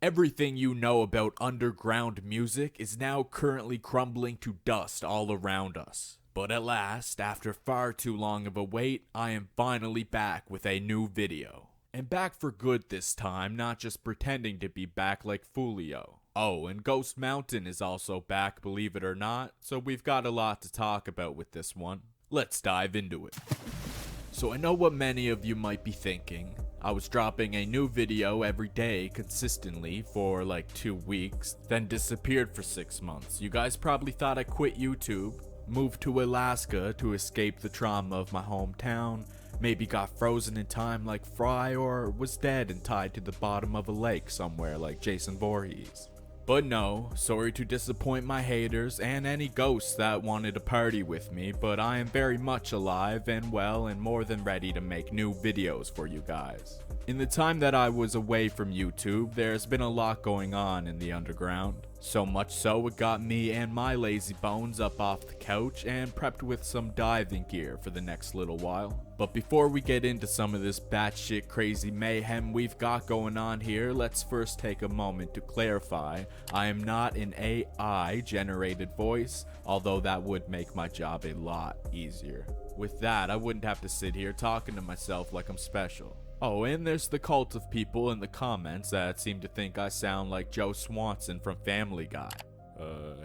Everything you know about underground music is now currently crumbling to dust all around us. But at last, after far too long of a wait, I am finally back with a new video. And back for good this time, not just pretending to be back like Fulio. Oh, and Ghost Mountain is also back, believe it or not, so we've got a lot to talk about with this one. Let's dive into it. So I know what many of you might be thinking. I was dropping a new video every day consistently for like 2 weeks, then disappeared for 6 months. You guys probably thought I quit YouTube, moved to Alaska to escape the trauma of my hometown, maybe got frozen in time like Fry, or was dead and tied to the bottom of a lake somewhere like Jason Voorhees. But no, sorry to disappoint my haters and any ghosts that wanted to party with me, but I am very much alive and well and more than ready to make new videos for you guys. In the time that I was away from YouTube, there's been a lot going on in the underground. So much so it got me and my lazy bones up off the couch and prepped with some diving gear for the next little while. But before we get into some of this batshit crazy mayhem we've got going on here, let's first take a moment to clarify I am not an AI generated voice, although that would make my job a lot easier. With that, I wouldn't have to sit here talking to myself like I'm special. Oh, and there's the cult of people in the comments that seem to think I sound like Joe Swanson from Family Guy.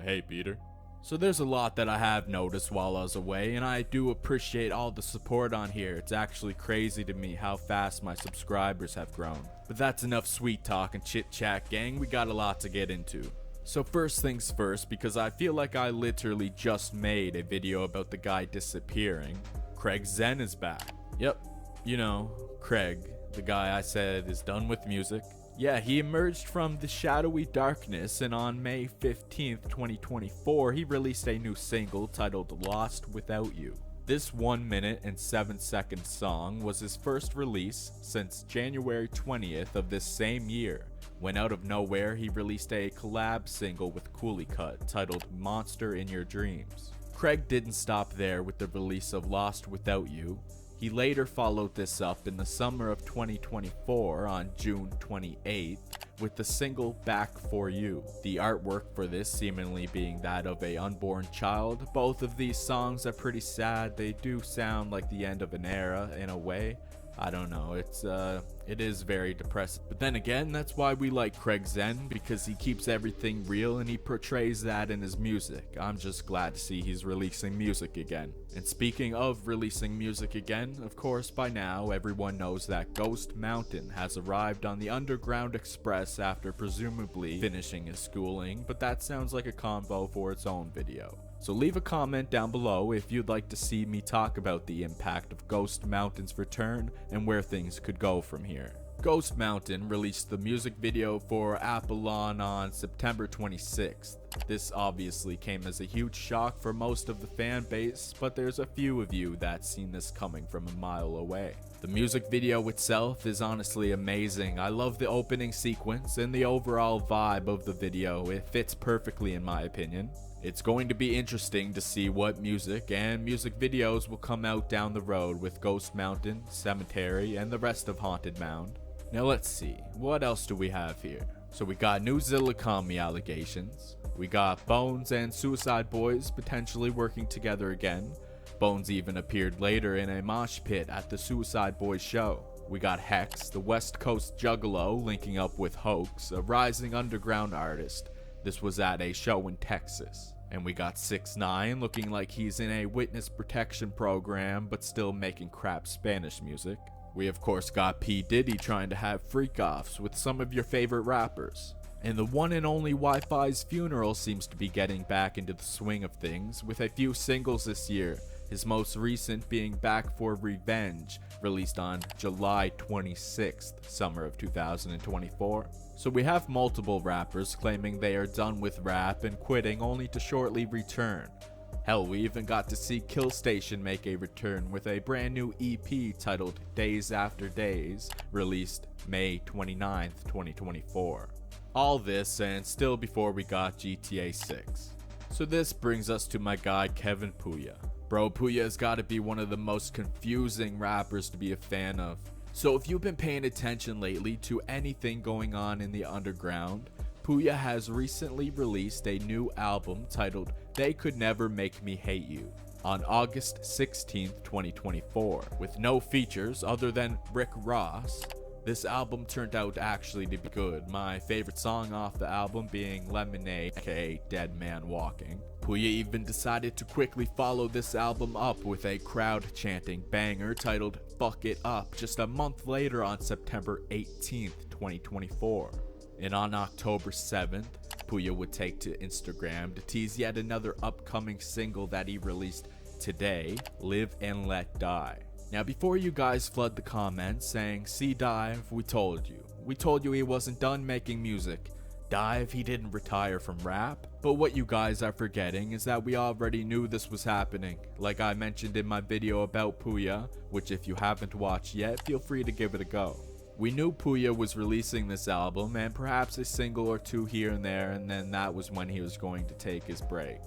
Hey Peter. So there's a lot that I have noticed while I was away, and I do appreciate all the support on here. It's actually crazy to me how fast my subscribers have grown. But that's enough sweet talk and chit chat, gang. We got a lot to get into. So first things first, because I feel like I literally just made a video about the guy disappearing, Craig Zen is back. Yep, you know, Craig, the guy I said is done with music. Yeah, he emerged from the shadowy darkness, and on May 15th, 2024, he released a new single titled Lost Without You. This 1 minute and 7 second song was his first release since January 20th of this same year, when out of nowhere he released a collab single with Cooley Cut titled Monster in Your Dreams. Craig didn't stop there with the release of Lost Without You. He later followed this up in the summer of 2024 on June 28th with the single Back For You. The artwork for this seemingly being that of a unborn child. Both of these songs are pretty sad. They do sound like the end of an era in a way. I don't know, it is very depressing. But then again, that's why we like Craig Zen, because he keeps everything real and he portrays that in his music. I'm just glad to see he's releasing music again. And speaking of releasing music again, of course by now everyone knows that Ghost Mountain has arrived on the Underground Express after presumably finishing his schooling, but that sounds like a convo for its own video. So leave a comment down below if you'd like to see me talk about the impact of Ghost Mountain's return and where things could go from here. Ghost Mountain released the music video for Apollon on September 26th. This obviously came as a huge shock for most of the fan base, but there's a few of you that's seen this coming from a mile away. The music video itself is honestly amazing. I love the opening sequence and the overall vibe of the video. It fits perfectly in my opinion. It's going to be interesting to see what music and music videos will come out down the road with Ghost Mountain, Cemetery, and the rest of Haunted Mound. Now let's see, what else do we have here? So we got new Zillakami allegations. We got Bones and Suicide Boys potentially working together again. Bones even appeared later in a mosh pit at the Suicide Boys show. We got Hex, the West Coast Juggalo, linking up with Hoax, a rising underground artist. This was at a show in Texas. And we got 6ix9ine looking like he's in a witness protection program but still making crap Spanish music. We of course got P. Diddy trying to have freak-offs with some of your favorite rappers. And the one and only Wi-Fi's funeral seems to be getting back into the swing of things with a few singles this year, his most recent being Back for Revenge, released on July 26th, summer of 2024. So we have multiple rappers claiming they are done with rap and quitting only to shortly return. Hell, we even got to see Kill Station make a return with a brand new EP titled Days After Days, released May 29th, 2024. All this and still before we got GTA 6. So this brings us to my guy Kevin Puya. Bro, Puya's gotta be one of the most confusing rappers to be a fan of. So if you've been paying attention lately to anything going on in the underground, Puya has recently released a new album titled They Could Never Make Me Hate You on August 16th, 2024, with no features other than Rick Ross. This album turned out actually to be good, my favorite song off the album being Lemonade, aka Dead Man Walking. Puya even decided to quickly follow this album up with a crowd-chanting banger titled Fuck It Up just a month later on September 18th, 2024. And on October 7th, Puya would take to Instagram to tease yet another upcoming single that he released today, Live and Let Die. Now before you guys flood the comments saying, "See Dive, we told you he wasn't done making music. Dive, he didn't retire from rap." But what you guys are forgetting is that we already knew this was happening. Like I mentioned in my video about Puya, which if you haven't watched yet, feel free to give it a go. We knew Puya was releasing this album and perhaps a single or two here and there, and then that was when he was going to take his break.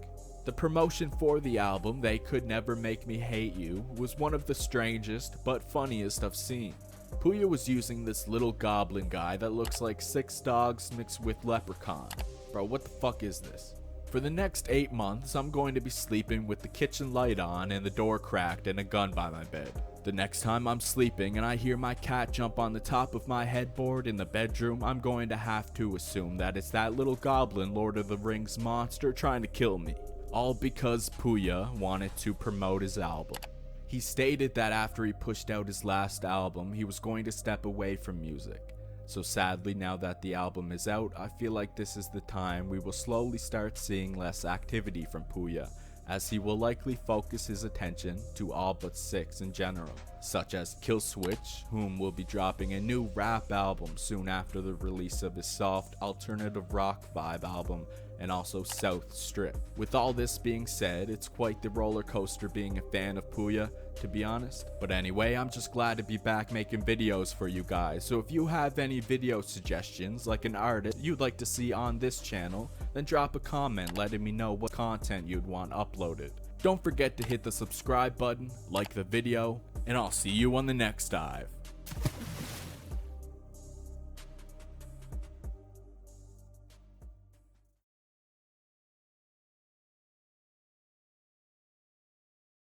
The promotion for the album, They Could Never Make Me Hate You, was one of the strangest but funniest I've seen. Puya was using this little goblin guy that looks like 6 dogs mixed with leprechaun. Bro, what the fuck is this? For the next 8 months, I'm going to be sleeping with the kitchen light on and the door cracked and a gun by my bed. The next time I'm sleeping and I hear my cat jump on the top of my headboard in the bedroom, I'm going to have to assume that it's that little goblin Lord of the Rings monster trying to kill me. All because Puya wanted to promote his album. He stated that after he pushed out his last album, he was going to step away from music. So sadly, now that the album is out, I feel like this is the time we will slowly start seeing less activity from Puya, as he will likely focus his attention to all but 6 in general, such as Killswitch, whom will be dropping a new rap album soon after the release of his soft alternative rock vibe album, and also South Strip. With all this being said, it's quite the roller coaster being a fan of Puya, to be honest. But anyway, I'm just glad to be back making videos for you guys, so if you have any video suggestions, like an artist you'd like to see on this channel, then drop a comment letting me know what content you'd want uploaded. Don't forget to hit the subscribe button, like the video, and I'll see you on the next dive.